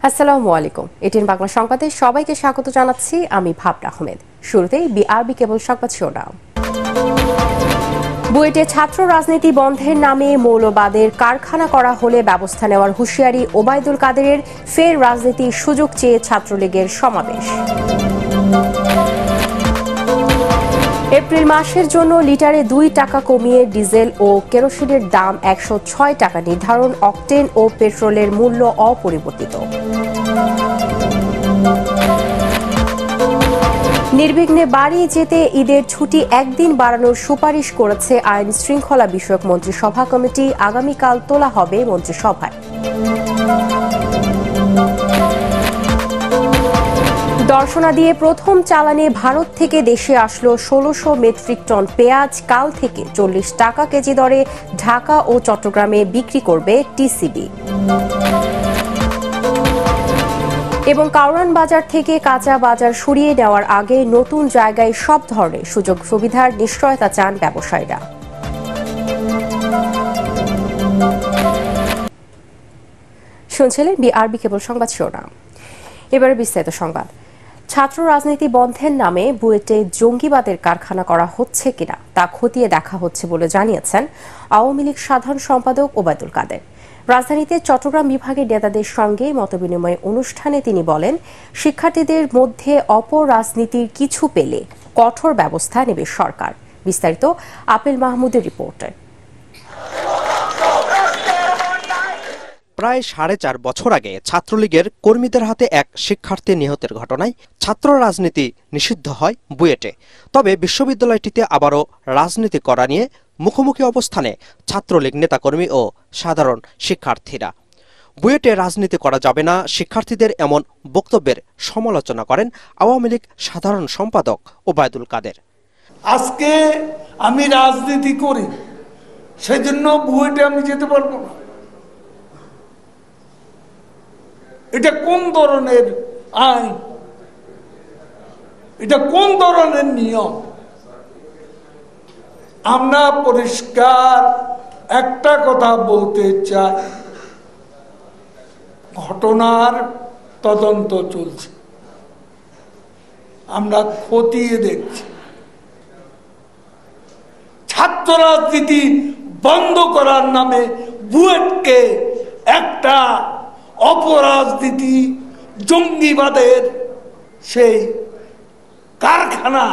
আসসালামু আলাইকুম। এটিএন বাংলা সংবাদে সবাইকে স্বাগত জানাচ্ছি। আমি ভাবনা আহমেদ। শুরুতেই বিআরবি কেবল সংবাদ শিরোনাম। বুয়েটে ছাত্র রাজনীতি বন্ধের নামে মৌলবাদের কারখানা করা হলে ব্যবস্থা নেওয়ার হুঁশিয়ারি ওবায়দুল কাদেরের। ফের রাজনীতির সুযোগ চেয়ে ছাত্রলীগের সমাবেশ। এপ্রিল মাসের জন্য লিটারে 2 টাকা কমিয়ে ডিজেল ও কেরোসিনের দাম 106 টাকা নির্ধারণ। অকটেন ও পেট্রোলের মূল্য অপরিবর্তিত। নির্বিঘ্নে বাড়ি যেতে ঈদের ছুটি একদিন বাড়ানোর সুপারিশ করেছে আইন শৃঙ্খলা বিষয়ক মন্ত্রিসভা কমিটি। আগামীকাল তোলা হবে মন্ত্রিসভায়। দর্শনা দিয়ে প্রথম চালানে ভারত থেকে দেশে আসলো 1600 মেট্রিক টন পেঁয়াজ। কাল থেকে 40 টাকা কেজি দরে ঢাকা ও চট্টগ্রামে বিক্রি করবে টিসিবি। এবং কারওয়ান বাজার থেকে কাঁচা বাজার সরিয়ে নেওয়ার আগে নতুন জায়গায় সব ধরনের সুযোগ সুবিধার নিশ্চয়তা চান ব্যবসায়ীরা। শুনছিলেন বিআরবি কেবল সংবাদ শিরোনাম। এবারে বিস্তারিত সংবাদ। ছাত্র রাজনীতি বন্ধের নামে বুয়েটে জঙ্গিবাদের কারখানা করা হচ্ছে কিনা তা খতিয়ে দেখা হচ্ছে বলে জানিয়েছেন আওয়ামী লীগ সাধারণ সম্পাদক ওবায়দুল কাদের। রাজধানীতে চট্টগ্রাম বিভাগের নেতাদের সঙ্গে মতবিনিময় অনুষ্ঠানে তিনি বলেন, শিক্ষার্থীদের মধ্যে অপরাজনীতির কিছু পেলে কঠোর ব্যবস্থা নেবে সরকার। বিস্তারিত আপেল মাহমুদের রিপোর্টে। প্রায় 4.5 বছর আগে ছাত্রলীগের কর্মীদের হাতে এক শিক্ষার্থী নিহতের ঘটনায় ছাত্র রাজনীতি নিষিদ্ধ হয় বুয়েটে। তবে বিশ্ববিদ্যালয়টিতে আবারও রাজনীতি করা নিয়ে মুখোমুখি অবস্থানে ছাত্রলীগ নেতাকর্মী ও সাধারণ শিক্ষার্থীরা। বুয়েটে রাজনীতি করা যাবে না শিক্ষার্থীদের এমন বক্তব্যের সমালোচনা করেন আওয়ামী লীগ সাধারণ সম্পাদক ওবায়দুল কাদের। আজকে আমি রাজনীতি করি, সেজন্য বুয়েটে আমি যেতে পারবো না। এটা কোন ধরনের আইন? এটা কোন ধরনের নিয়ম? আমরা পরিষ্কার একটা কথা বলতে চাই, ঘটনার তদন্ত চলছে, আমরা খতিয়ে দেখছি। ছাত্র রাজনীতি বন্ধ করার নামে বুয়েটকে একটা অপরাজনীতি জঙ্গিবাদের সেই কারখানা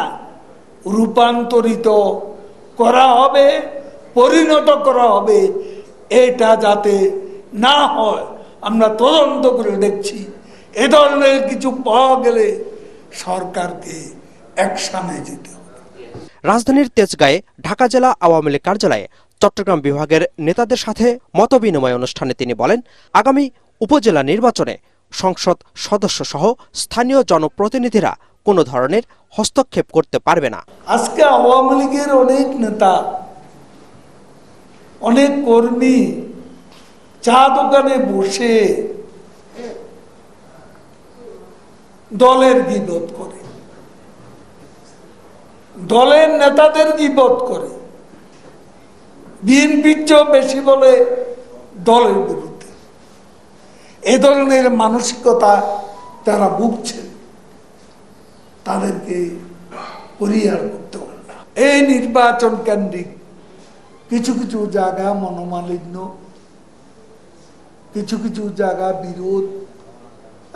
রূপান্তরিত করা হবে, পরিণত করা হবে। এটা যাতে না হয় আমরা তদন্ত করে দেখছি। এ ধরনের কিছু পাওয়া গেলে সরকারকে অ্যাকশনে যেতে হবে। রাজধানীর তেজগাঁয়ে ঢাকা জেলা আওয়ামী লীগ কার্যালয়ে চট্টগ্রাম বিভাগের নেতাদের সাথে মতবিনিময় অনুষ্ঠানে তিনি বলেন, আগামী উপজেলা নির্বাচনে সংসদ সদস্য সহ স্থানীয় জনপ্রতিনিধিরা কোনো ধরনের হস্তক্ষেপ করতে পারবে না। আজকে আওয়ামী লীগের অনেক নেতা, অনেক কর্মী চা দোকানে বসে দলের গীবত করে, দলের নেতাদের গীবত করে, বিএনপির চেয়েও বেশি বলে দলের বিরুদ্ধে। এ ধরনের মানসিকতা তারা ভুগছে, তাদেরকে পরিহার করতে হবে না। এই নির্বাচন কেন্দ্রিক কিছু কিছু জায়গা মনোমালিন্য, কিছু কিছু জায়গা বিরোধ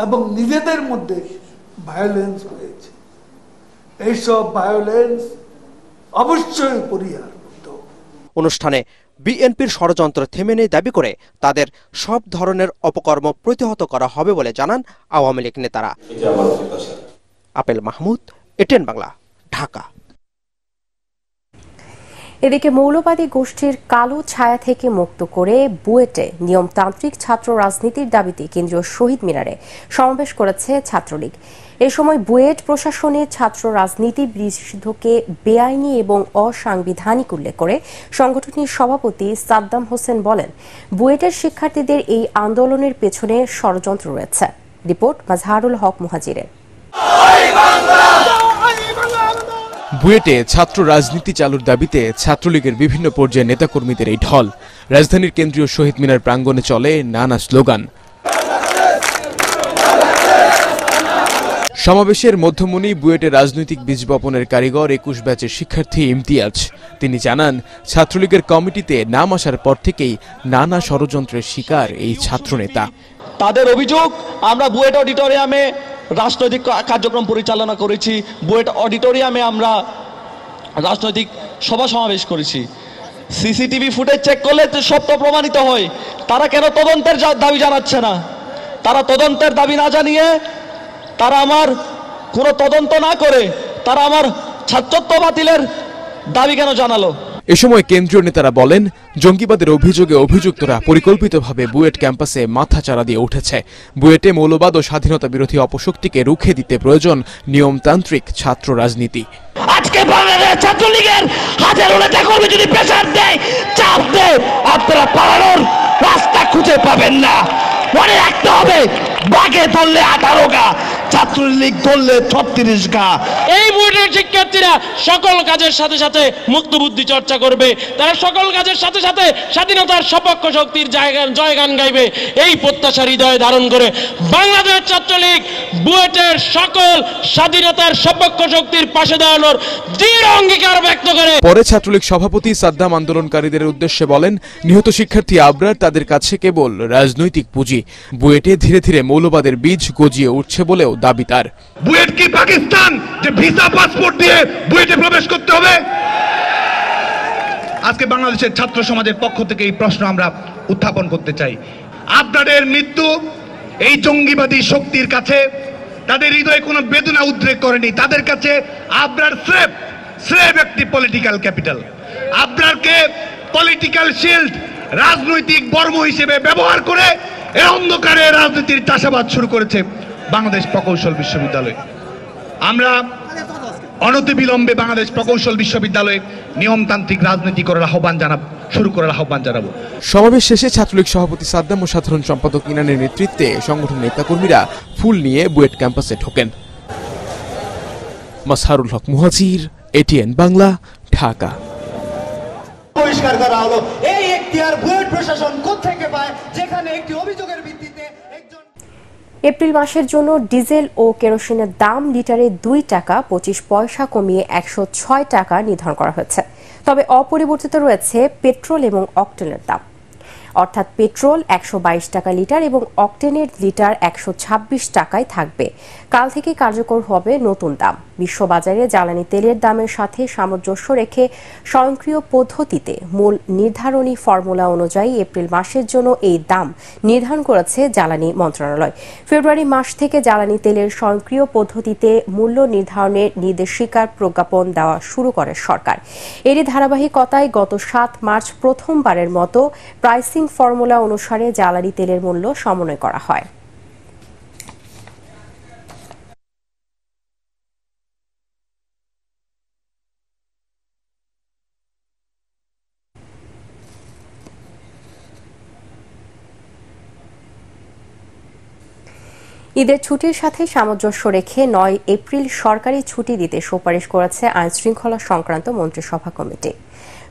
এবং নিজেদের মধ্যে ভায়োলেন্স হয়েছে। এইসব ভায়োলেন্স অবশ্যই পরিহার করতে হবে। অনুষ্ঠানে বিএনপির ষড়যন্ত্র থেমে নেই দাবি করে তাদের সব ধরনের অপকর্ম প্রতিহত করা হবে বলে জানান আওয়ামী লীগ নেতারা। Apple Mahmud, ATN Bangla, Dhaka. এদিকে মৌলবাদী গোষ্ঠীর কালো ছায়া থেকে মুক্ত করে বুয়েটে নিয়মতান্ত্রিক ছাত্র রাজনীতির দাবিতে কেন্দ্রীয় শহীদ মিনারে সমাবেশ করেছে ছাত্রলীগ। এ সময় বুয়েট প্রশাসনের ছাত্র রাজনীতি নিষিদ্ধকে বেআইনি এবং অসাংবিধানিক উল্লেখ করে সংগঠনটির সভাপতি সাদ্দাম হোসেন বলেন, বুয়েটের শিক্ষার্থীদের এই আন্দোলনের পেছনে ষড়যন্ত্র রয়েছে। রিপোর্ট মাজহারুল হক মুহাজিরের। বুয়েটে ছাত্র রাজনীতি চালুর দাবিতে ছাত্রলীগের বিভিন্ন পর্যায়ে নেতাকর্মীদের এই ঢল। রাজধানীর কেন্দ্রীয় শহীদ মিনার প্রাঙ্গণে চলে নানা স্লোগান। সমাবেশের মধ্যমণি বুয়েটের রাজনৈতিক বীজ বপনের কারিগর ২১ ব্যাচের শিক্ষার্থী ইমতিয়াজ। তিনি জানান, ছাত্রলীগের কমিটিতে নাম আসার পর থেকেই নানা ষড়যন্ত্রের শিকার এই ছাত্রনেতা। তাদের অভিযোগ, আমরা বুয়েট অডিটোরিয়ামে রাজনৈতিক কার্যক্রম পরিচালনা করেছি, বুয়েট অডিটোরিয়ামে আমরা রাজনৈতিক সভা সমাবেশ করেছি। সিসিটিভি ফুটেজ চেক করলে সত্য প্রমাণিত হয়। তারা কেন তদন্তের দাবি জানাচ্ছে না? তারা তদন্তের দাবি না জানিয়ে, তারা আমার কোনো তদন্ত না করে তারা আমার ছাত্রত্ব বাতিলের দাবি কেন জানালো? এ সময় কেন্দ্রীয় নেতারা বলেন, জঙ্গিবাদের অভিযোগে অভিযুক্তরা পরিকল্পিতভাবে বুয়েট ক্যাম্পাসে মাথাচাড়া দিয়ে উঠেছে। বুয়েটে মৌলবাদ ও স্বাধীনতা বিরোধী অপশক্তিকে রুখে দিতে প্রয়োজন নিয়মতান্ত্রিক ছাত্র রাজনীতি। আজকে বাংলাদেশ ছাত্রলীগের হাজারো নেতা কর্মী যদি প্রেসার দেয়, চাপ দেয়, আপনারা পালানোর রাস্তা খুঁজে পাবেন না। মনে রাখতে হবে, বাঘে ধরলে 18 গা, ছাত্রলীগ ধরলে 36 গা। এই বুয়েটের শিক্ষার্থীরা সকল কাজের সাথে সাথে মুক্ত বুদ্ধি চর্চা করবে, তারা সকল কাজের সাথে সাথে স্বাধীনতার সপক্ষ শক্তির জয়গান গাইবে। এই প্রত্যাশা হৃদয়ে ধারণ করে বাংলাদেশ ছাত্রলীগ বুয়েটের সকল স্বাধীনতার সপক্ষ শক্তির পাশে দাঁড়ানোর দৃঢ় অঙ্গীকার ব্যক্ত করে। পরে ছাত্রলীগ সভাপতি সাদ্দাম আন্দোলনকারীদের উদ্দেশ্যে বলেন, নিহত শিক্ষার্থী আবরার তাদের কাছে কেবল রাজনৈতিক পুঁজি। বুয়েটে ধীরে ধীরে মৌলবাদের বীজ গজিয়ে উঠছে বলেও দাবি তার। বুয়েট কি পাকিস্তান যে ভিসা পাসপোর্ট দিয়ে বুয়েটে প্রবেশ করতে হবে? আজকে বাংলাদেশের ছাত্র সমাজের পক্ষ থেকে এই প্রশ্ন আমরা উত্থাপন করতে চাই। আপনাদের মৃত্যু এই জঙ্গিবাদী শক্তির কাছে তাদের হৃদয়ে কোনো বেদনা উদ্রেক করেনি। তাদের কাছে আবরার স্রেফ একটি পলিটিক্যাল ক্যাপিটাল। আবরারকে পলিটিক্যাল শিল্ড, রাজনৈতিক বর্ম হিসেবে ব্যবহার করে এর অন্ধকারে রাজনীতির চাষাবাদ শুরু করেছে বাংলাদেশ প্রকৌশল বিশ্ববিদ্যালয়। আমরা অনতিবিলম্বে বাংলাদেশ প্রকৌশল বিশ্ববিদ্যালয়ে নিয়মতান্ত্রিক রাজনীতি করার শুরু করার আহ্বান জানাবো। সমাবেশ শেষে ছাত্রলীগ সভাপতি সাদ্দাম ও সাধারণ সম্পাদক ইনানের নেতৃত্বে সংগঠনের নেতাকর্মীরা ফুল নিয়ে বুয়েট ক্যাম্পাসে ঢোকেন। মাসহারুল হক মুহাজির, এটিএন বাংলা, ঢাকা। পরিষ্কার করা হলো, এই এখতিয়ার বুয়েট প্রশাসন কোত্থেকে পায়, যেখানে একটি অভিযোগের ভিত্তিতে একজন। এপ্রিল মাসের জন্য ডিজেল ও কেরোসিনের দাম লিটারে 2 টাকা 25 পয়সা কমিয়ে 106 টাকা নির্ধারণ করা হয়েছে। তবে অপরিবর্তিত রয়েছে পেট্রোল এবং অকটেনের দাম। অর্থাৎ পেট্রোল 122 টাকা লিটার এবং অকটেনের লিটার 126 টাকায় থাকবে। কাল থেকে কার্যকর হবে নতুন দাম। বিশ্ববাজারে জ্বালানি তেলের দামের সাথে সামঞ্জস্য রেখে স্বয়ংক্রিয় পদ্ধতিতে মূল নির্ধারণী ফর্মুলা অনুযায়ী এপ্রিল মাসের জন্য এই দাম নির্ধারণ করেছে জ্বালানি মন্ত্রণালয়। ফেব্রুয়ারি মাস থেকে জ্বালানি তেলের স্বয়ংক্রিয় পদ্ধতিতে মূল্য নির্ধারণের নির্দেশিকার প্রজ্ঞাপন দেওয়া শুরু করে সরকার। এরই ধারাবাহিকতায় গত 7 মার্চ প্রথমবারের মতো প্রাইসিং ফর্মুলা অনুসারে জ্বালানি তেলের মূল্য সমন্বয় করা হয়। ঈদের ছুটির সাথে সামঞ্জস্য রেখে 9 এপ্রিল সরকারি ছুটি দিতে সুপারিশ করেছে আইন শৃঙ্খলা সংক্রান্ত মন্ত্রিসভা কমিটি।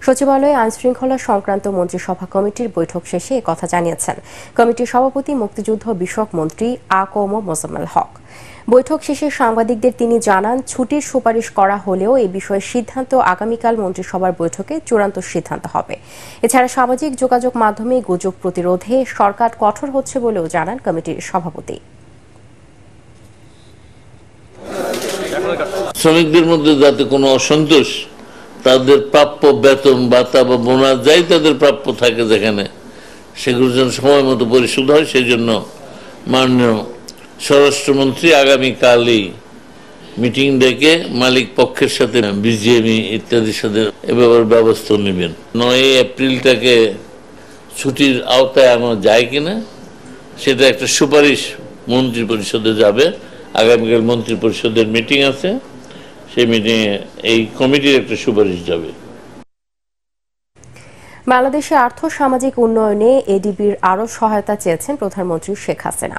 সচিবালয়ে আইন শৃঙ্খলা সংক্রান্ত মন্ত্রিসভা কমিটির বৈঠক শেষে একথা জানিয়েছেন কমিটির সভাপতি মুক্তিযুদ্ধ বিষয়ক মন্ত্রী আ.ক.ম মোজাম্মেল হক। বৈঠক শেষে সাংবাদিকদের তিনি জানান, ছুটির সুপারিশ করা হলেও এই বিষয়ে সিদ্ধান্ত আগামীকাল মন্ত্রিসভার বৈঠকে চূড়ান্ত সিদ্ধান্ত হবে। এছাড়া সামাজিক যোগাযোগ মাধ্যমে গুজব প্রতিরোধে সরকার কঠোর হচ্ছে বলেও জানান কমিটির সভাপতি। শ্রমিকদের মধ্যে যাতে কোনো অসন্তোষ, তাদের প্রাপ্য বেতন ভাতা বা বোনাস যাই তাদের প্রাপ্য থাকে যেখানে, সেগুলো যেন সময় মতো পরিশোধ হয়, সেই জন্য মাননীয় স্বরাষ্ট্রমন্ত্রী আগামীকালই মিটিং ডেকে মালিক পক্ষের সাথে বিজিএমই ইত্যাদির সাথে এ ব্যাপারে ব্যবস্থা নেবেন। 9 এপ্রিলটাকে ছুটির আওতায় আনা যায় কিনা সেটা একটা সুপারিশ মন্ত্রী পরিষদে যাবে। আগামীকাল মন্ত্রী পরিষদের মিটিং আছে, সেই মিটিংয়ে এই কমিটির একটা সুপারিশ যাবে। বাংলাদেশে আর্থ সামাজিক উন্নয়নে এডিবির আরও সহায়তা চেয়েছেন প্রধানমন্ত্রী শেখ হাসিনা।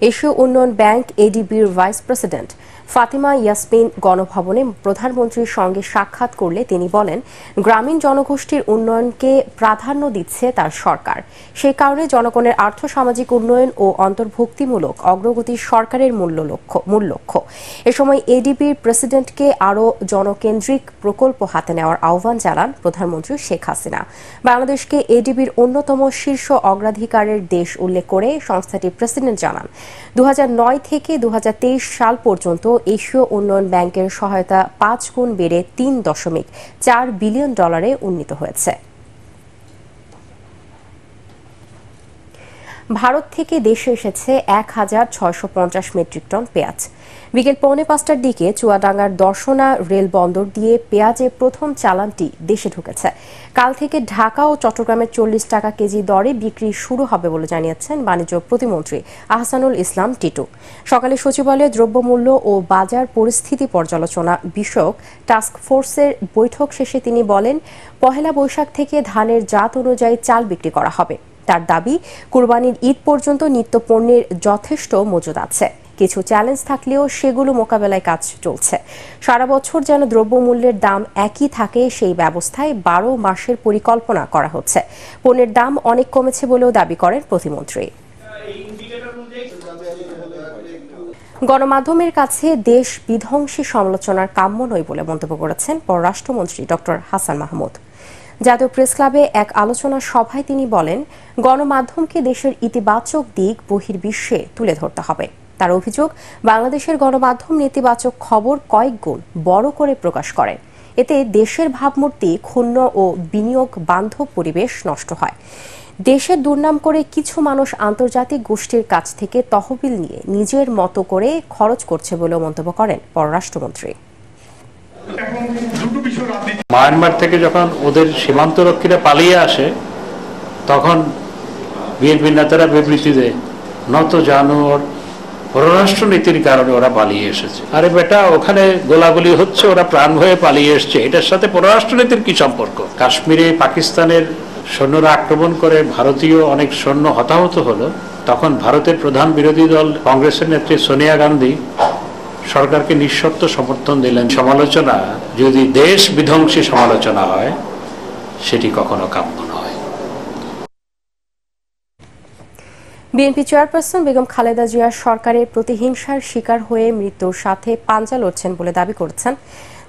এশীয় উন্নয়ন ব্যাংক এডিবির ভাইস প্রেসিডেন্ট ফাতিমা ইয়াসমিন গণভবনে প্রধানমন্ত্রীর সঙ্গে সাক্ষাৎ করলে তিনি বলেন, গ্রামীণ জনগোষ্ঠীর উন্নয়নকে প্রাধান্য দিচ্ছে তার সরকার। সেই কারণে জনগণের আর্থসামাজিক উন্নয়ন ও অন্তর্ভুক্তিমূলক অগ্রগতি সরকারের মূল লক্ষ্য। এ সময় এডিবির প্রেসিডেন্টকে আরও জনকেন্দ্রিক প্রকল্প হাতে নেওয়ার আহ্বান জানান প্রধানমন্ত্রী শেখ হাসিনা। বাংলাদেশকে এডিবির অন্যতম শীর্ষ অগ্রাধিকারের দেশ উল্লেখ করে সংস্থাটির প্রেসিডেন্ট জানান, 2009 থেকে 2023 সাল পর্যন্ত এশীয় উন্নয়ন ব্যাংকের সহায়তা 5 গুণ বেড়ে $3.4 বিলিয়ন উন্নীত হয়েছে। ভারত থেকে দেশে এসেছে 1650 মেট্রিক টন পেঁয়াজ। বিকেল 4:45টার দিকে চুয়াডাঙ্গার দর্শনা রেল বন্দর দিয়ে পেঁয়াজের প্রথম চালানটি দেশে ঢুকেছে। কাল থেকে ঢাকা ও চট্টগ্রামের 40 টাকা কেজি দরে বিক্রি শুরু হবে বলে জানিয়েছেন বাণিজ্য প্রতিমন্ত্রী আহসানুল ইসলাম টিটু। সকালে সচিবালয়ে দ্রব্যমূল্য ও বাজার পরিস্থিতি পর্যালোচনা বিষয়ক টাস্ক ফোর্সের বৈঠক শেষে তিনি বলেন, পহেলা বৈশাখ থেকে ধানের জাত অনুযায়ী চাল বিক্রি করা হবে। তার দাবি, কুরবানির ঈদ পর্যন্ত নিত্য পণ্যের যথেষ্ট মজুদ আছে। কিছু চ্যালেঞ্জ থাকলেও সেগুলো মোকাবেলায় কাজ চলছে। সারা বছর যেন দ্রব্যমূল্যের দাম একই থাকে সেই ব্যবস্থায় 12 মাসের পরিকল্পনা করা হচ্ছে। পণ্যের দাম অনেক কমেছে বলেও দাবি করেন প্রতিমন্ত্রী। গণমাধ্যমের কাছে দেশ বিধ্বংসী সমালোচনার কাম্য নয় বলে মন্তব্য করেছেন পররাষ্ট্রমন্ত্রী ডক্টর হাসান মাহমুদ। জাতীয় প্রেস ক্লাবে এক আলোচনা সভায় তিনি বলেন, গণমাধ্যমকে দেশের ইতিবাচক দিক বহির্বিশ্বে তুলে ধরতে হবে। তার অভিযোগ, বাংলাদেশের গণমাধ্যম নেতিবাচক খবর কয়েক গুণ বড় করে প্রকাশ করে। এতে দেশের ভাবমূর্তি ক্ষুণ্ণ ও বিনিয়োগ বান্ধব পরিবেশ নষ্ট হয়। দেশের দুর্নাম করে কিছু মানুষ আন্তর্জাতিক গোষ্ঠীর কাছ থেকে তহবিল নিয়ে নিজের মতো করে খরচ করছে বলেও মন্তব্য করেন পররাষ্ট্রমন্ত্রী। মায়ানমার থেকে যখন ওদের সীমান্তরক্ষীরা পালিয়ে আসে, তখন বিএনপি নেতারা বিবৃতি দেয়, নত জানুয়ার পররাষ্ট্র নীতির কারণে ওরা পালিয়ে এসেছে। আরে বেটা, ওখানে গোলাগুলি হচ্ছে, ওরা প্রাণ ভয়ে পালিয়ে এসছে, এটার সাথে পররাষ্ট্র নীতির কি সম্পর্ক? কাশ্মীরে পাকিস্তানের সৈন্যরা আক্রমণ করে ভারতীয় অনেক সৈন্য হতাহত হলো, তখন ভারতের প্রধান বিরোধী দল কংগ্রেসের নেত্রী সোনিয়া গান্ধী সরকারকে নিঃশর্ত সমর্থন দিলেন। সমালোচনা যদি দেশ বিধ্বংসী সমালোচনা হয়, সেটি কখনো কাম্য নয়। বিএনপি চেয়ারপারসন বেগম খালেদা জিয়া সরকারের প্রতিহিংসার শিকার হয়ে মৃত্যুর সাথে পাঞ্জা লড়ছেন বলে দাবি করেছেন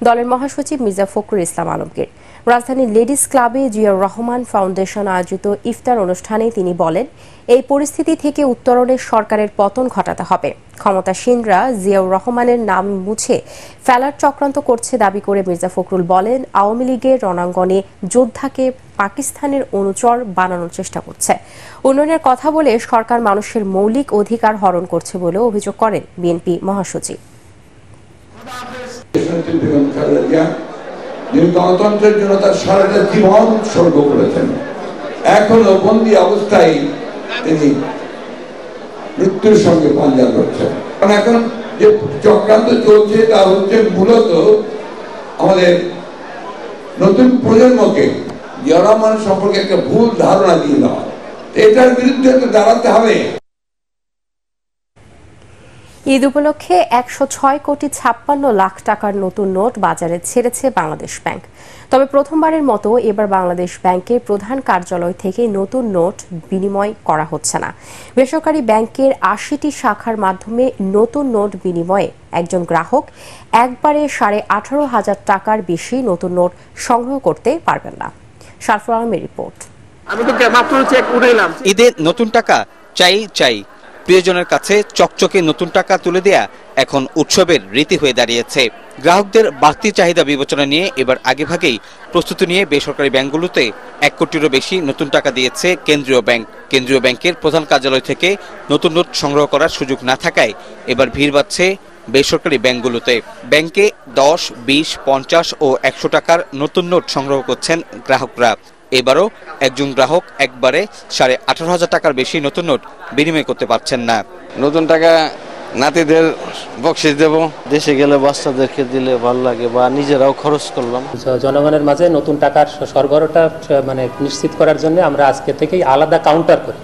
দলের মহাসচিব মির্জা ফখরুল ইসলাম আলমগীর। রাজধানীর লেডিস ক্লাবে জিয়াউর রহমান ফাউন্ডেশন আয়োজিত ইফতার অনুষ্ঠানে তিনি বলেন, এই পরিস্থিতি থেকে উত্তরণে সরকারের পতন ঘটাতে হবে। ক্ষমতাসীনরা জিয়াউর রহমানের নাম মুছে ফেলার চক্রান্ত করছে দাবি করে মির্জা ফখরুল বলেন, আওয়ামী লীগের রণাঙ্গনে যোদ্ধাকে পাকিস্তানের অনুচর বানানোর চেষ্টা করছে। উন্নয়নের কথা বলে সরকার মানুষের মৌলিক অধিকার হরণ করছে বলেও অভিযোগ করেন বিএনপি মহাসচিব। যিনি গণতন্ত্রের জন্য তার সারাটা জীবন উৎসর্গ করেছেন, এখনো বন্দী অবস্থায় তিনি মৃত্যুর সঙ্গে পাঞ্জা লড়ছেন। কারণ এখন যে চক্রান্ত চলছে তা হচ্ছে মূলত আমাদের নতুন প্রজন্মকে জিয়া রহমান সম্পর্কে একটা ভুল ধারণা দিয়ে দেওয়া। এটার বিরুদ্ধে তো দাঁড়াতে হবে। ঈদ উপলক্ষে 106,56,00,000 টাকার নতুন নোট বাজারে ছেড়েছে বাংলাদেশ ব্যাংক। তবে প্রথমবারের মতো এবার বাংলাদেশ ব্যাংকের প্রধান কার্যালয় থেকে নতুন নোট বিনিময় করা হচ্ছে না। বেসরকারি ব্যাংকের 80টি শাখার মাধ্যমে নতুন নোট বিনিময়ে একজন গ্রাহক একবারে 18,500 টাকার বেশি নতুন নোট সংগ্রহ করতে পারবেন না। শারফুল আলমের রিপোর্ট। ঈদে নতুন টাকা চাই। প্রিয়জনের কাছে চকচকে নতুন টাকা তুলে দেয়া এখন উৎসবের রীতি হয়ে দাঁড়িয়েছে। গ্রাহকদের বাড়তি চাহিদা বিবেচনা নিয়ে এবার আগেভাগেই প্রস্তুতি নিয়ে বেসরকারি ব্যাংকগুলোতে 1 কোটিরও বেশি নতুন টাকা দিয়েছে কেন্দ্রীয় ব্যাংক। কেন্দ্রীয় ব্যাংকের প্রধান কার্যালয় থেকে নতুন নোট সংগ্রহ করার সুযোগ না থাকায় এবার ভিড় বাড়ছে বেসরকারি ব্যাংকগুলোতে। ব্যাংকে 10, 20, 50 ও 100 টাকার নতুন নোট সংগ্রহ করছেন গ্রাহকরা। এবারও একজন গ্রাহক একবারে 18,500 টাকার বেশি নতুন নোট বিনিময় করতে পারছেন না। নতুন টাকা নাতিদের বকশিস দেব, দেশে গেলে বাচ্চাদেরকে দিলে ভালো লাগে বা নিজেরাও খরচ করলাম। জনগণের মাঝে নতুন টাকার সরবরাহটা নিশ্চিত করার জন্য আমরা আজকে থেকেই আলাদা কাউন্টার করি।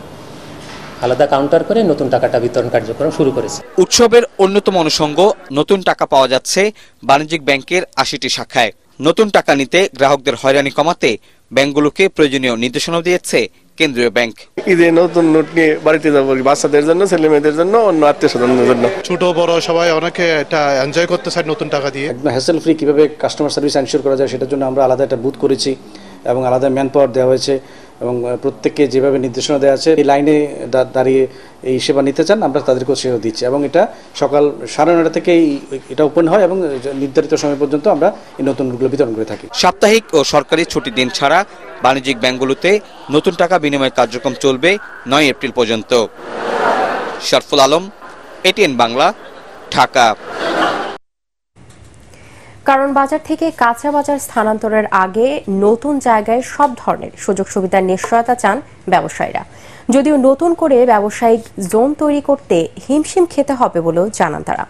আলাদা কাউন্টার করে নতুন টাকাটা বিতরণ কার্যক্রম শুরু করেছে। উৎসবের অন্যতম অনুষঙ্গ নতুন টাকা পাওয়া যাচ্ছে বাণিজ্যিক ব্যাংকের 80টি শাখায়। নতুন টাকা নিতে গ্রাহকদের হয়রানি কমাতে ব্যাংকগুলোকে প্রয়োজনীয় নির্দেশনা দিয়েছে কেন্দ্রীয় ব্যাংক। ঈদে নতুন নোট নিয়ে বাড়িতে যাবো, বাচ্চাদের জন্য, ছেলে মেয়েদের জন্য, অন্য আত্মীয় স্বজনদের জন্য। ছোট বড় সবাই অনেকে এটা এনজয় করতে চায় নতুন টাকা দিয়ে। একদম হ্যাসেল ফ্রি কিভাবে কাস্টমার সার্ভিস এনশিওর করা যায় সেটার জন্য আমরা আলাদা একটা বুথ করেছি এবং আলাদা ম্যান পাওয়ার দেওয়া হয়েছে এবং প্রত্যেককে যেভাবে নির্দেশনা দেওয়া আছে এই লাইনে দাঁড়িয়ে এই সেবা নিতে চান আমরা তাদেরকেও সেবা দিচ্ছি এবং এটা সকাল 9:30 থেকে এটা ওপেন হয় এবং নির্ধারিত সময় পর্যন্ত আমরা এই নতুন নোটগুলো বিতরণ করে থাকি। সাপ্তাহিক ও সরকারি ছুটির দিন ছাড়া বাণিজ্যিক ব্যাংকগুলোতে নতুন টাকা বিনিময় কার্যক্রম চলবে 9 এপ্রিল পর্যন্ত। শরফুল আলম, এটিএন বাংলা, ঢাকা। কারণ বাজার থেকে কাঁচা বাজার স্থানান্তরের আগে নতুন জায়গায় সব ধরনের সুযোগ সুবিধার নিশ্চয়তা চান ব্যবসায়ীরা। যদিও নতুন করে ব্যবসায়িক জোন তৈরি করতে হিমশিম খেতে হবে বলেও জানান তারা।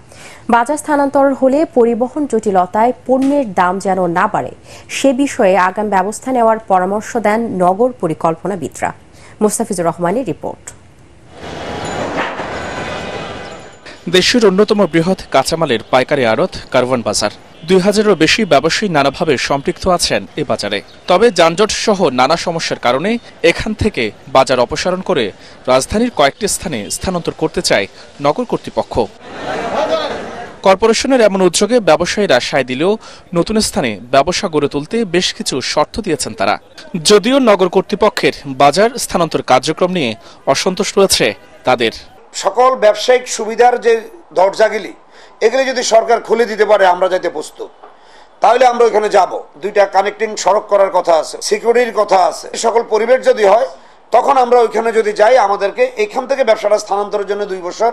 বাজার স্থানান্তর হলে পরিবহন জটিলতায় পণ্যের দাম যেন না বাড়ে সে বিষয়ে আগাম ব্যবস্থা নেওয়ার পরামর্শ দেন নগর পরিকল্পনাবিদরা। মুস্তাফিজুর রহমানের রিপোর্ট। দেশের অন্যতম বৃহৎ কাঁচামালের পাইকারি আড়ত কারওয়ান বাজার। 2000-এরও বেশি ব্যবসায়ী নানাভাবে সম্পৃক্ত আছেন এ বাজারে। তবে যানজট সহ নানা সমস্যার কারণে এখান থেকে বাজার অপসারণ করে রাজধানীর কয়েকটি স্থানে স্থানান্তর করতে চায় নগর কর্তৃপক্ষ। কর্পোরেশনের এমন উদ্যোগে ব্যবসায়ীরা সায় দিলেও নতুন স্থানে ব্যবসা গড়ে তুলতে বেশ কিছু শর্ত দিয়েছেন তারা। যদিও নগর কর্তৃপক্ষের বাজার স্থানান্তর কার্যক্রম নিয়ে অসন্তোষ রয়েছে তাদের। সকল ব্যবসায়িক সুবিধার যে দরজাগুলি এগুলি যদি সরকার খুলে দিতে পারে আমরা যাতে প্রস্তুত, তাহলে আমরা ওইখানে যাব। 2টা কানেক্টিং সড়ক করার কথা আছে, সিকিউরিটির কথা আছে, সকল পরিবেশ যদি হয় তখন আমরা ওইখানে যদি যাই আমাদেরকে এখান থেকে ব্যবসাটা স্থানান্তরের জন্য 2 বছর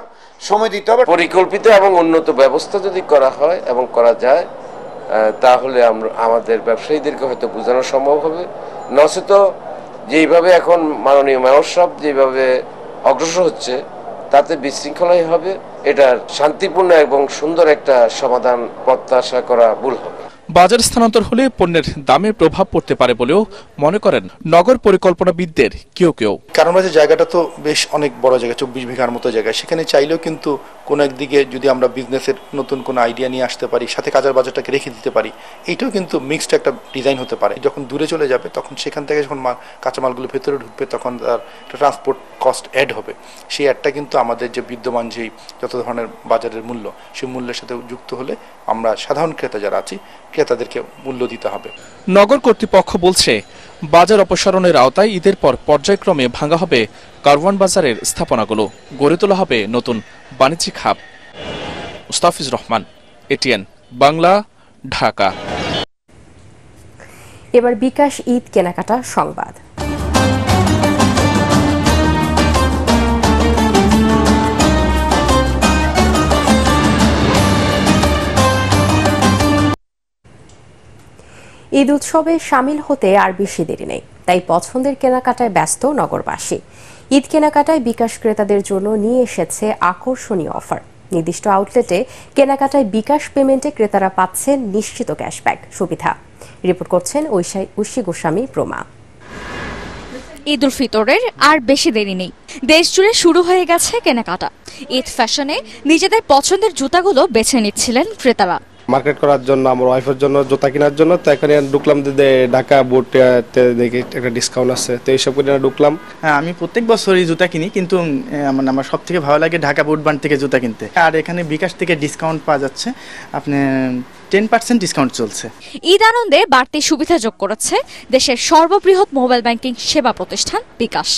সময় দিতে হবে। পরিকল্পিত এবং উন্নত ব্যবস্থা যদি করা হয় এবং করা যায় তাহলে আমাদের ব্যবসায়ীদেরকে হয়তো বোঝানো সম্ভব হবে। নচেত যেইভাবে এখন মাননীয় মেয়র সাহেব যেভাবে অগ্রসর হচ্ছে তাতে বিশৃঙ্খলাই হবে। এটার শান্তিপূর্ণ এবং সুন্দর একটা সমাধান প্রত্যাশা করা ভুল হবে। বাজার স্থানান্তর হলে পণ্যের দামে প্রভাব পড়তে পারে বলেও মনে করেন নগর পরিকল্পনাবিদদের কেউ। কারণ বাজার জায়গাটা তো বেশ অনেক বড় জায়গা, 24 বিঘার মতো জায়গা। সেখানে চাইলেও কিন্তু কোনো একদিকে যদি আমরা বিজনেসের নতুন কোনো আইডিয়া নিয়ে আসতে পারি, সাথে কাঁচার বাজারটাকে রেখে দিতে পারি, এইটাও কিন্তু মিক্সড একটা ডিজাইন হতে পারে। যখন দূরে চলে যাবে তখন সেখান থেকে যখন কাঁচামালগুলো ভেতরে ঢুকবে তখন তার একটা ট্রান্সপোর্ট কস্ট অ্যাড হবে। সেই অ্যাডটা কিন্তু আমাদের যে বিদ্যমান যেই যত ধরনের বাজারের মূল্য সেই মূল্যের সাথে যুক্ত হলে আমরা সাধারণ ক্রেতা যারা আছি ক্রেতাদেরকে মূল্য দিতে হবে। নগর কর্তৃপক্ষ বলছে বাজার অপসারণের আওতায় ঈদের পর পর্যায়ক্রমে ভাঙা হবে কারওয়ান বাজারের স্থাপনাগুলো, গড়ে তোলা হবে নতুন বাণিজ্যিক হাব। মুস্তাফিজুর রহমান, এটিএন বাংলা, ঢাকা। এবার বিকাশ ঈদ কেনাকাটা সংবাদ। ঈদ উৎসবে সামিল হতে আর বেশি দেরি নেই, তাই পছন্দের কেনাকাটায় ব্যস্ত নগরবাসী। ঈদ কেনাকাটায় বিকাশ ক্রেতাদের জন্য নিয়ে এসেছে আকর্ষণীয় অফার। নির্দিষ্ট আউটলেটে কেনাকাটায় বিকাশ পেমেন্টে ক্রেতারা পাচ্ছেন নিশ্চিত ক্যাশব্যাক সুবিধা। রিপোর্ট করছেন ঐশী গোস্বামী প্রমা। ঈদ উল ফিতরের আর বেশি দেরি নেই, দেশ জুড়ে শুরু হয়ে গেছে কেনাকাটা। ঈদ ফ্যাশনে নিজেদের পছন্দের জুতাগুলো বেছে নিচ্ছিলেন ক্রেতারা। মার্কেট করার জন্য আমার ওয়াইফের জন্য জুতা কেনার জন্য, তো এখানে ঢুকলাম ঢাকা বুট দেখি একটা ডিসকাউন্ট আছে, তো এইসব করে ঢুকলাম। হ্যাঁ, আমি প্রত্যেক বছরই জুতা কিনি, কিন্তু আমার সব থেকে ভালো লাগে ঢাকা বুট বান্ড থেকে জুতা কিনতে। আর এখানে বিকাশ থেকে ডিসকাউন্ট পাওয়া যাচ্ছে, আপনি 10% ডিসকাউন্ট চলছে। ঈদ আনন্দে বাড়তি সুবিধা যোগ করেছে দেশের সর্ববৃহৎ মোবাইল ব্যাংকিং সেবা প্রতিষ্ঠান বিকাশ।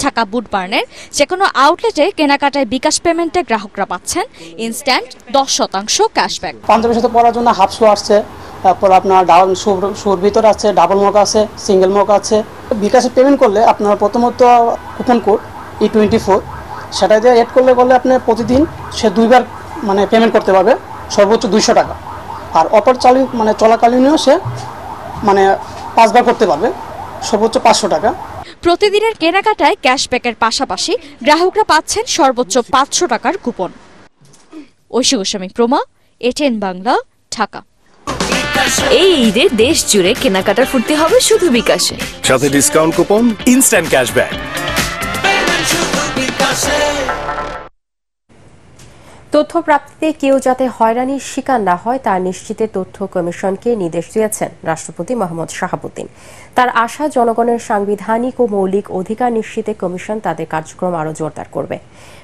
ঢাকা বুট বার্নের যে কোনো আউটলেটে কেনাকাটায় বিকাশ পেমেন্টে গ্রাহকরা পাচ্ছেন ইনস্ট্যান্ট 10% ক্যাশব্যাক। পাঞ্জাবির সাথে পরার জন্য হাফ শু আসছে, তারপর আপনার শুর ভিতর আছে, ডাবল মক আছে, সিঙ্গেল মক আছে। বিকাশে পেমেন্ট করলে আপনার প্রথমত কুপন কোড E24 সেটা দিয়ে এড করলে আপনি প্রতিদিন সে 2বার পেমেন্ট করতে পারবে, সর্বোচ্চ 200 টাকা। আর অপর চলাকালীনও সে 5বার করতে পারবে, সর্বোচ্চ 500 টাকা। প্রতিদিনের কেনাকাটায় ক্যাশব্যাকের পাশাপাশি গ্রাহকরা পাচ্ছেন সর্বোচ্চ 500 টাকার কুপন। ঐশী গোস্বামী প্রমা, এটিএন বাংলা, ঢাকা। এই ঈদে দেশ জুড়ে কেনাকাটার ফুর্তি হবে শুধু বিকাশে, সাথে ডিসকাউন্ট কুপন, ইনস্ট্যান্ট ক্যাশব্যাক। তথ্য প্রাপ্তিতে কেউ যাতে হয়রানির শিকার না হয় তা নিশ্চিতে তথ্য কমিশনকে নির্দেশ দিয়েছেন রাষ্ট্রপতি মোহাম্মদ শাহাবুদ্দিন। তার আশা, জনগণের সাংবিধানিক ও মৌলিক অধিকার নিশ্চিতে কমিশন তাদের কার্যক্রম আরও জোরদার করবে।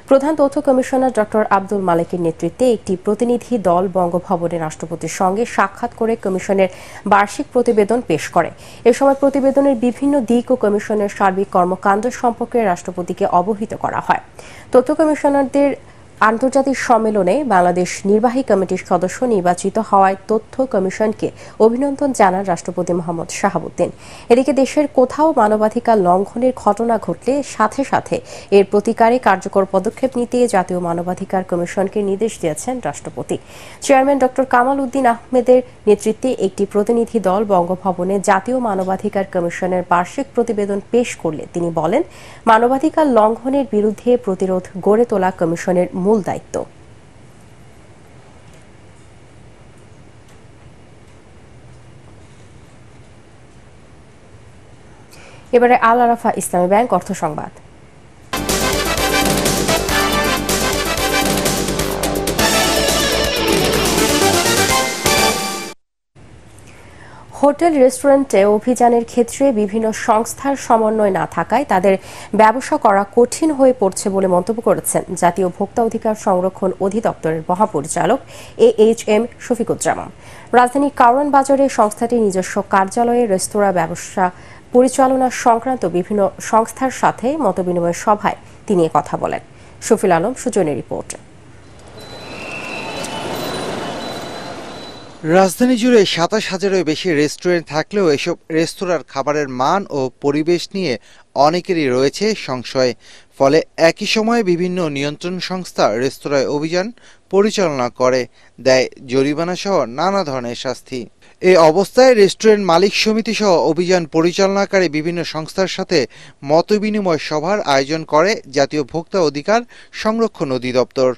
প্রধান তথ্য কমিশনার ডক্টর আব্দুল মালেকের নেতৃত্বে একটি প্রতিনিধি দল বঙ্গভবনে রাষ্ট্রপতির সঙ্গে সাক্ষাৎ করে কমিশনের বার্ষিক প্রতিবেদন পেশ করে। এ সময় প্রতিবেদনের বিভিন্ন দিক ও কমিশনের সার্বিক কর্মকাণ্ড সম্পর্কে রাষ্ট্রপতিকে অবহিত করা হয়। তথ্য কমিশনারদের আন্তর্জাতিক সম্মেলনে বাংলাদেশ নির্বাহী কমিটির সদস্য নির্বাচিত হওয়ায় তথ্য কমিশনকে অভিনন্দন জানান রাষ্ট্রপতি মোহাম্মদ শাহাবুদ্দিন। এদিকে দেশের কোথাও মানবাধিকার লঙ্ঘনের ঘটনা ঘটলে সাথে সাথে এর প্রতিকারে কার্যকর পদক্ষেপ নিতে জাতীয় মানবাধিকার কমিশনকে নির্দেশ দিয়েছেন রাষ্ট্রপতি। চেয়ারম্যান ডক্টর কামাল উদ্দিন আহমেদের নেতৃত্বে একটি প্রতিনিধি দল বঙ্গভবনে জাতীয় মানবাধিকার কমিশনের বার্ষিক প্রতিবেদন পেশ করলে তিনি বলেন, মানবাধিকার লঙ্ঘনের বিরুদ্ধে প্রতিরোধ গড়ে তোলা কমিশনের মূল দায়িত্ব। এবারে আল আরাফা ইসলামী ব্যাংক অর্থ সংবাদ। হোটেল রেস্টুরেন্টে অভিযানের ক্ষেত্রে বিভিন্ন সংস্থার সমন্বয় না থাকায় তাদের ব্যবসা করা কঠিন হয়ে পড়ছে বলে মন্তব্য করেছেন জাতীয় ভোক্তা অধিকার সংরক্ষণ অধিদপ্তরের মহাপরিচালক AHM শফিকুজ্জামান। রাজধানীর কারওয়ান বাজারে সংস্থাটির নিজস্ব কার্যালয়ে রেস্তোরাঁ ব্যবসা পরিচালনা সংক্রান্ত বিভিন্ন সংস্থার সাথে মতবিনিময় সভায় তিনি কথা বলেন। শফিল আলম সুজনের রিপোর্ট। রাজধানী জুড়ে ২৭,০০০-এর বেশি রেস্টুরেন্ট থাকলেও এসব রেস্তোরাঁর খাবারের মান ও পরিবেশ নিয়ে অনেকেরই রয়েছে সংশয়। ফলে একই সময়ে বিভিন্ন নিয়ন্ত্রণ সংস্থা রেস্তোরাঁয় অভিযান পরিচালনা করে, দেয় জরিমানা সহ নানা ধরনের শাস্তি। এই অবস্থায় রেস্টুরেন্ট মালিক সমিতি সহ অভিযান পরিচালনাকারী বিভিন্ন সংস্থার সাথে মতবিনিময় সভার আয়োজন করে জাতীয় ভোক্তা অধিকার সংরক্ষণ অধিদপ্তর।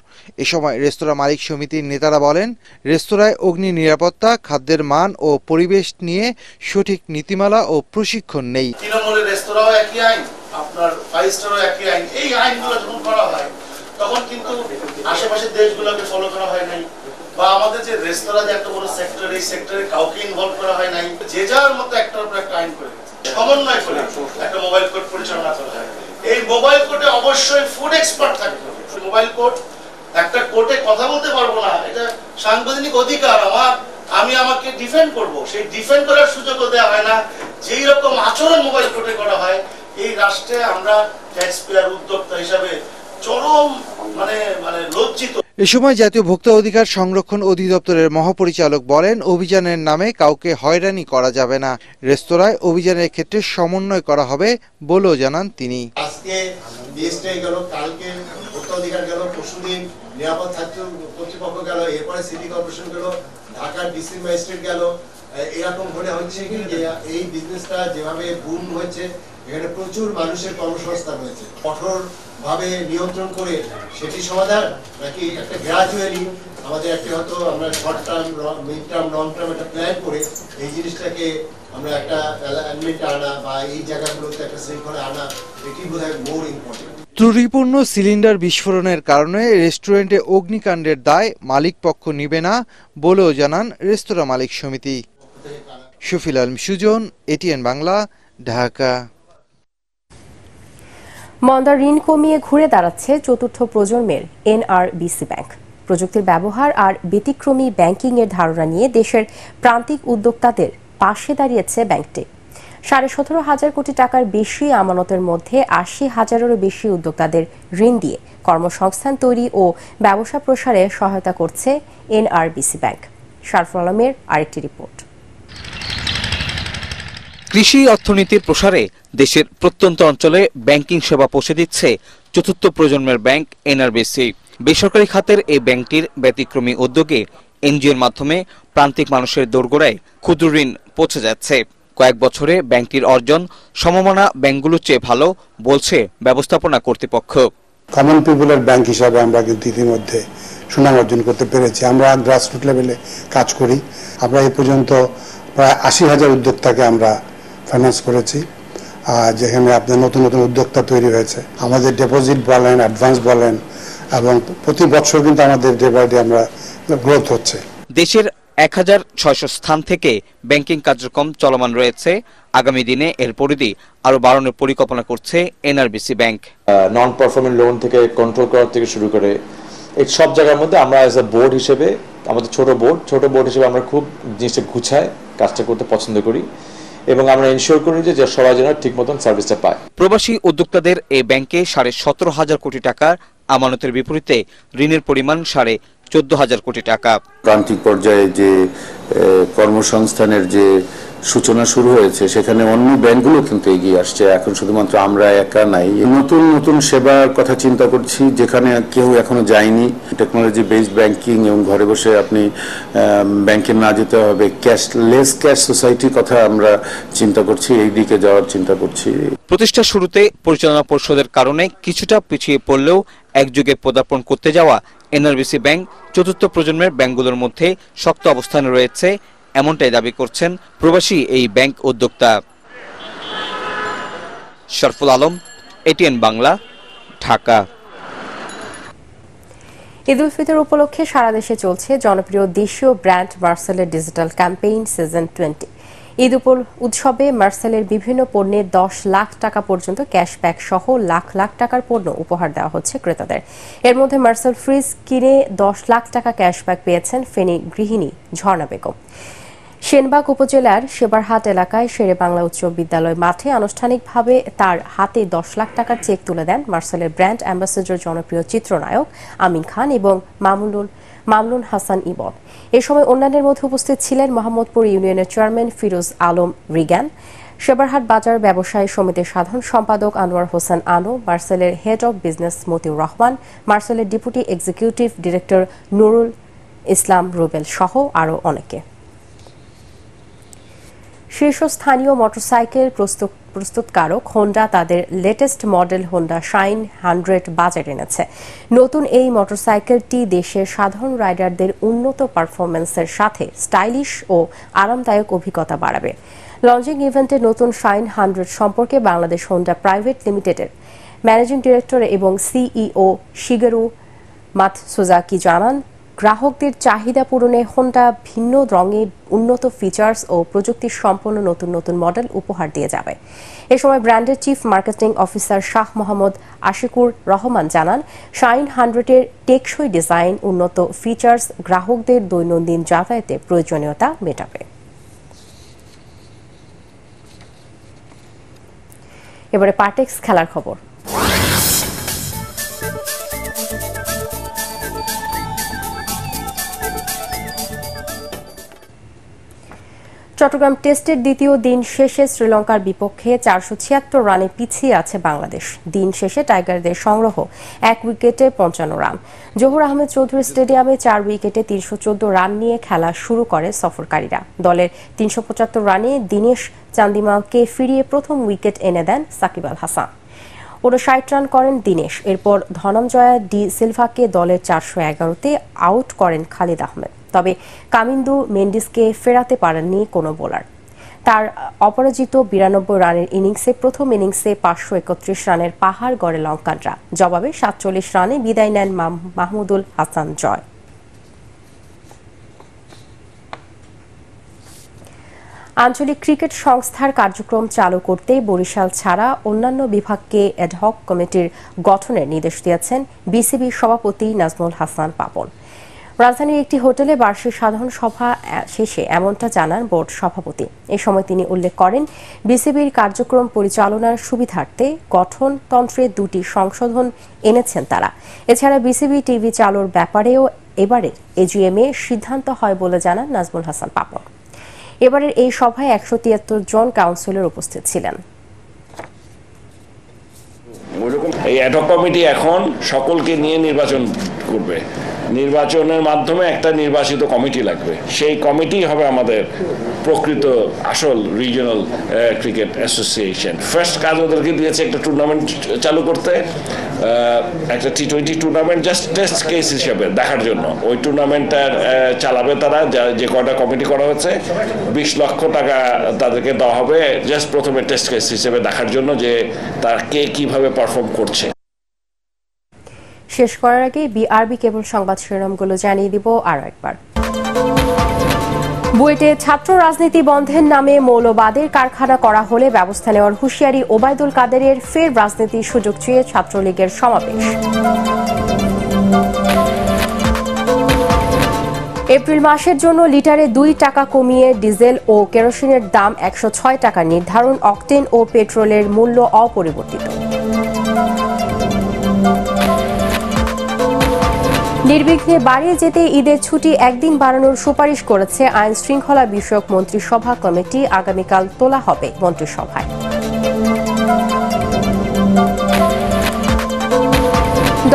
এ সময় রেস্তোরাঁ মালিক সমিতির নেতারা বলেন, রেস্তোরাঁয় অগ্নি নিরাপত্তা, খাদ্যের মান ও পরিবেশ নিয়ে সঠিক নীতিমালা ও প্রশিক্ষণ নেই। তৃণমূলের রেস্তোরাঁও একই আইন, আপনার 5 স্টারও একই আইন। এই আইনগুলো যখন করা হয় তখন কিন্তু আশেপাশের দেশগুলোকে ফলো করা হয় নাই, বা আমাদের যে রেস্তোরাঁ যে একটা বড় সেক্টর, এই সেক্টরে কাউকে ইনভলভ করা হয় নাই। যে যার মতো একটার উপর একটা আইন করে সমন্বয় করে একটা মোবাইল কোড পরিচালনা করা হয়। এই মোবাইল কোডে অবশ্যই ফুড এক্সপার্ট থাকতে হবে। মোবাইল কোড একটা কোর্টে কথা বলতে পারবো না, এটা সাংবিধানিক অধিকার আমার, আমি আমাকে ডিফেন্ড করব, সেই ডিফেন্ড করার সুযোগও দেওয়া হয় না। যেই রকম আচরণ মোবাইল কোর্টে করা হয়, এই রাষ্ট্রে আমরা ট্যাক্স পেয়ার উদ্যোক্তা হিসাবে চরম মানে লজ্জিত। এ সময় জাতীয় ভোক্তা অধিকার সংরক্ষণ অধিদপ্তরের মহাপরিচালক বলেন, অভিযানের নামে কাউকে হয়রানি করা যাবে না। রেস্তোরাঁয় অভিযানের ক্ষেত্রে সমন্বয় করা হবে বলেও জানান তিনি। আজকে বিএসটিআই গেল, কালকে ভোক্তা অধিকার গেল, পরশুদিন নিরাপদ ছাত্র কর্তৃপক্ষ গেল, এরপরে সিটি কর্পোরেশন গেল, ঢাকার ডিসি ম্যাজিস্ট্রেট গেল। এরকম হলে হচ্ছে কি যে এই বিজনেসটা যেভাবে বুম হয়েছে, এখানে প্রচুর মানুষের কর্মসংস্থান হয়েছে। কঠোর ভাবে নিয়ন্ত্রণ করে সেটি সমাধান, নাকি একটা গ্রাজুয়ালি আমাদের একটা হয়তো আমরা short term, mid term, long term একটা প্ল্যান করে এই জিনিসটাকে আমরা একটা অ্যালাইনমেন্টে আনা বা এই জায়গাগুলোতে একটা শৃঙ্খলা আনা, এটি বোধহয় মোর ইম্পর্টেন্ট। ত্রুটিপূর্ণ সিলিন্ডার বিস্ফোরণের কারণে রেস্টুরেন্টে অগ্নিকাণ্ডের দায় মালিক পক্ষ নিবে না বলেও জানান রেস্তোরাঁ মালিক সমিতি। শফিল আলম সুজন, এটিএন বাংলা, ঢাকা। মন্দার ঋণ কমিয়ে ঘুরে দাঁড়াচ্ছে চতুর্থ প্রজন্মের NRBC ব্যাংক। প্রযুক্তির ব্যবহার আর ব্যতিক্রমী ব্যাংকিং এর ধারণা নিয়ে দেশের প্রান্তিক উদ্যোক্তাদের পাশে দাঁড়িয়েছে ব্যাংকটি। 17,500 কোটি টাকার বেশি আমানতের মধ্যে 80,000-এরও বেশি উদ্যোক্তাদের ঋণ দিয়ে কর্মসংস্থান তৈরি ও ব্যবসা প্রসারে সহায়তা করছে NRBC ব্যাংক। শারফুল আলমের আরেকটি রিপোর্ট। কৃষি অর্থনীতির প্রসারে দেশের প্রত্যন্ত অঞ্চলে ব্যাংকিং সেবা পৌঁছে দিচ্ছে চতুর্থ প্রজন্মের ব্যাংক NRBC। বেসরকারি খাতের এই ব্যাংকটির ব্যতিক্রমী উদ্যোগে এনজিওর মাধ্যমে প্রান্তিক মানুষের দোরগোড়ায় ক্ষুদ্র ঋণ পৌঁছে যাচ্ছে। কয়েক বছরে ব্যাংকটির অর্জন সমমনা ব্যাংকগুলোর চেয়ে ভালো বলছে ব্যবস্থাপনা কর্তৃপক্ষ। কমন পিপুলের ব্যাংক হিসাবে আমরা কিন্তু ইতিমধ্যে সুনাম অর্জন করতে পেরেছি। আমরা গ্রাসরুট লেভেলে কাজ করি। আমরা এ পর্যন্ত প্রায় 80,000 উদ্যোক্তাকে আমরা ফাইন্যান্স করেছি। যেখানে আপনার নতুন নতুন উদ্যোক্তা তৈরি হয়েছে। আমাদের ডিপোজিট বলেন, অ্যাডভান্স বলেন, এবং প্রতি বছর কিন্তু আমাদের ডে বাই ডে আমরা গ্রোথ হচ্ছে। দেশের ১,৬০০ স্থান থেকে ব্যাংকিং কার্যক্রম চলমান রয়েছে। আগামী দিনে এর পরিধি আরো বাড়ানোর পরিকল্পনা করছে NRBC bank. Non performing loan থেকে কন্ট্রোল করার থেকে শুরু করে এই সব জায়গার মধ্যে আমরা অ্যাজ এ বোর্ড হিসেবে, আমাদের ছোট বোর্ড হিসেবে আমরা খুব জিনিসটা গুছায় কাজটা করতে পছন্দ করি এবং আমরা এনশিওর করি যে সবাই যেন ঠিক মতন সার্ভিসটা পায়। প্রবাসী উদ্যোক্তাদের এই ব্যাংকে 17,500 কোটি টাকার আমানতের বিপরীতে ঋণের পরিমাণ 14,500 কোটি টাকা। প্রান্তিক পর্যায়ে যে কর্মসংস্থানের যে সূচনা শুরু হয়েছে সেখানে অন্য ব্যাংকগুলো কিন্তু এগিয়ে আসছে। এখন শুধুমাত্র আমরা একা নাই, নতুন নতুন সেবার কথা চিন্তা করছি যেখানে কেউ এখনো যায়নি। টেকনোলজি বেসড ব্যাংকিং এবং ঘরে বসে আপনি ব্যাংকে না যেতে হবে, ক্যাশলেস ক্যাশ সোসাইটির কথা আমরা চিন্তা করছি, এই দিকে যাওয়ার চিন্তা করছি। প্রতিষ্ঠার শুরুতে পরিচালনা পর্ষদের কারণে কিছুটা পিছিয়ে পড়লেও একযুগে পদার্পণ করতে যাওয়া এনআরবিসি ব্যাংক চতুর্থ প্রজন্মের ব্যাংকগুলোর মধ্যে শক্ত অবস্থানে রয়েছে, এমনটাই দাবি করছেন প্রবাসী এই ব্যাংক উদ্যোক্তা। শরফুল আলম, এটিএন বাংলা, ঢাকা। ঈদ উল ফিতর উপলক্ষে সারা দেশে চলছে জনপ্রিয় দেশীয় ব্র্যান্ড মার্সেলের ডিজিটাল ক্যাম্পেইন সিজন 20। ঈদ উৎসবে মার্সেলের বিভিন্ন পণ্যে 10 লাখ টাকা পর্যন্ত ক্যাশব্যাক সহ লাখ লাখ টাকার পণ্য উপহার দেওয়া হচ্ছে ক্রেতাদের। এর মধ্যে মার্সেল ফ্রিজ কিনে 10 লাখ টাকা ক্যাশব্যাক পেয়েছেন ফেনী গৃহিণী ঝর্ণা বেগম। সেনবাগ উপজেলার সেবারহাট এলাকায় শেরে বাংলা উচ্চ বিদ্যালয় মাঠে আনুষ্ঠানিকভাবে তার হাতে 10 লাখ টাকার চেক তুলে দেন মার্সেলের ব্র্যান্ড অ্যাম্বাসেডর জনপ্রিয় চিত্রনায়ক আমিন খান এবং মামুনুল হাসান ইবন। এ সময় অন্যান্যের মধ্যে উপস্থিত ছিলেন মোহাম্মদপুর ইউনিয়নের চেয়ারম্যান ফিরোজ আলম রিগান, সেবারহাট বাজার ব্যবসায়ী সমিতির সাধারণ সম্পাদক আনোয়ার হোসেন আনো, মার্সেলের head of business Motiur Rahman, মার্সেলের deputy executive director Nurul Islam Rubel সহ আরও অনেকে। শীর্ষস্থানীয় মোটরসাইকেল প্রস্তুতকারক হোন্ডা তাদের লেটেস্ট মডেল হোন্ডা শাইন 100 বাজারে এনেছে। নতুন এই মোটরসাইকেলটি দেশের সাধারণ রাইডারদের উন্নত পারফরম্যান্সের সাথে স্টাইলিশ ও আরামদায়ক অভিজ্ঞতা বাড়াবে। লঞ্চিং ইভেন্টে নতুন শাইন 100 সম্পর্কে বাংলাদেশ হোন্ডা প্রাইভেট লিমিটেডের ম্যানেজিং ডিরেক্টর এবং সিইও শিগেরু মাতসুজাকি জানান, গ্রাহকদের চাহিদা পূরণে হোন্ডা ভিন্ন রঙে উন্নত ফিচার্স ও প্রযুক্তি সম্পন্ন নতুন নতুন মডেল উপহার দিয়ে যাবে। এ সময় ব্র্যান্ডের chief marketing officer Shah Mohammad Ashikur Rahman জানান, শাইন 100-এর টেকসই ডিজাইন, উন্নত ফিচার্স গ্রাহকদের দৈনন্দিন যাতায়াতে প্রয়োজনীয়তা মেটাবে। এবারে পার্টেক্স খেলার খবর। চট্টগ্রাম টেস্টের দ্বিতীয় দিন শেষে শ্রীলঙ্কার বিপক্ষে 476 রানে পিছিয়ে আছে বাংলাদেশ। দিন শেষে টাইগারদের সংগ্রহ 1 উইকেটে 55 রান। জহুর আহমেদ চৌধুরী স্টেডিয়ামে 4 উইকেটে 314 রান নিয়ে খেলা শুরু করে সফরকারীরা। দলের 375 রানে দীনেশ চান্দিমালকে ফিরিয়ে প্রথম উইকেট এনে দেন সাকিব আল হাসান। 59 রান করেন দীনেশ। এরপর ধনঞ্জয়া ডি সিলভাকে দলের 411-তে আউট করেন খালিদ আহমেদ। তবে কামিন্দু মেন্ডিসকে ফেরাতে পারেননি কোনো বোলার। তার অপরাজিত 92 রানের ইনিংসে প্রথম ইনিংসে 531 রানের পাহাড় গড়ে লঙ্কানরা। জবাবে 47 রানে বিদায় নেন মাহমুদুল হাসান জয়। আঞ্চলিক ক্রিকেট সংস্থার কার্যক্রম চালু করতে বরিশাল ছাড়া অন্যান্য বিভাগকে অ্যাডহক কমিটির গঠনের নির্দেশ দিয়েছেন বিসিবি সভাপতি নাজমুল হাসান পাপন। রাজধানীর একটি হোটেলে বার্ষিক সাধারণ সভা শেষে এমনটা জানান বোর্ড সভাপতি। এ সময় তিনি উল্লেখ করেন, বিসিবির কার্যক্রম পরিচালনার সুবিধার্থে গঠনতন্ত্রে 2টি সংশোধন এনেছেন তারা। এছাড়া বিসিবি টিভি চালুর ব্যাপারেও এবারের এজিএমে সিদ্ধান্ত হয় বলে জানান নাজমুল হাসান পাপন। এবারের এই সভায় 173 জন কাউন্সিলর উপস্থিত ছিলেন। এই অ্যাডহক কমিটি এখন সকলকে নিয়ে নির্বাচন করবে। নির্বাচনের মাধ্যমে একটা নির্বাচিত কমিটি লাগবে, সেই কমিটি হবে আমাদের প্রকৃত আসল রিজিওনাল ক্রিকেট অ্যাসোসিয়েশন। ফার্স্ট কাজ ওদেরকে দিয়েছে একটা টুর্নামেন্ট চালু করতে, একটা T20 tournament just test case হিসেবে দেখার জন্য। ওই টুর্নামেন্টটা চালাবে তারা, যে কয়টা কমিটি করা হচ্ছে, 20 লক্ষ টাকা তাদেরকে দেওয়া হবে জাস্ট প্রথমে টেস্ট কেস হিসেবে দেখার জন্য যে তারা কে কিভাবে পারফর্ম করছে। শেষ করার আগে বিআরবি কেবল সংবাদ শিরোনামগুলো জানিয়ে দিব আরো একবার। বুয়েটে ছাত্র রাজনীতি বন্ধের নামে মৌলবাদের কারখানা করা হলে ব্যবস্থা নেওয়ার হুঁশিয়ারি ওবায়দুল কাদেরের। ফের রাজনীতির সুযোগ চেয়ে ছাত্রলীগের সমাবেশ। এপ্রিল মাসের জন্য লিটারে 2 টাকা কমিয়ে ডিজেল ও কেরোসিনের দাম 106 টাকা নির্ধারণ। অকটেন ও পেট্রোলের মূল্য অপরিবর্তিত। নির্বিঘ্নে বাড়িয়ে যেতে ঈদের ছুটি একদিন বাড়ানোর সুপারিশ করেছে আইন শৃঙ্খলা বিষয়ক মন্ত্রিসভা কমিটি। আগামীকাল তোলা হবে মন্ত্রিসভায়।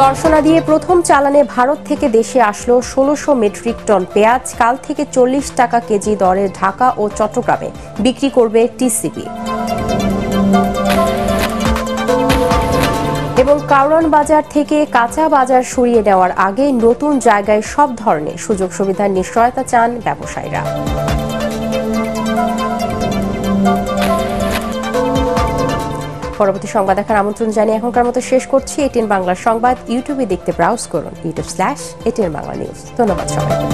দর্শনা দিয়ে প্রথম চালানে ভারত থেকে দেশে আসলো 1600 মেট্রিক টন পেঁয়াজ। কাল থেকে 40 টাকা কেজি দরে ঢাকা ও চট্টগ্রামে বিক্রি করবে টিসিবি। এবং কারওয়ান বাজার থেকে কাঁচা বাজার সরিয়ে নেওয়ার আগে নতুন জায়গায় সব ধরনের সুযোগ সুবিধার নিশ্চয়তা চান ব্যবসায়ীরা। পরবর্তী সংবাদ দেখার আমন্ত্রণ জানিয়ে এখনকার মতো শেষ করছি। এটিএন বাংলার সংবাদ ইউটিউবে দেখতে ব্রাউজ করুন youtube/ATN Bangla News। ধন্যবাদ সবাইকে।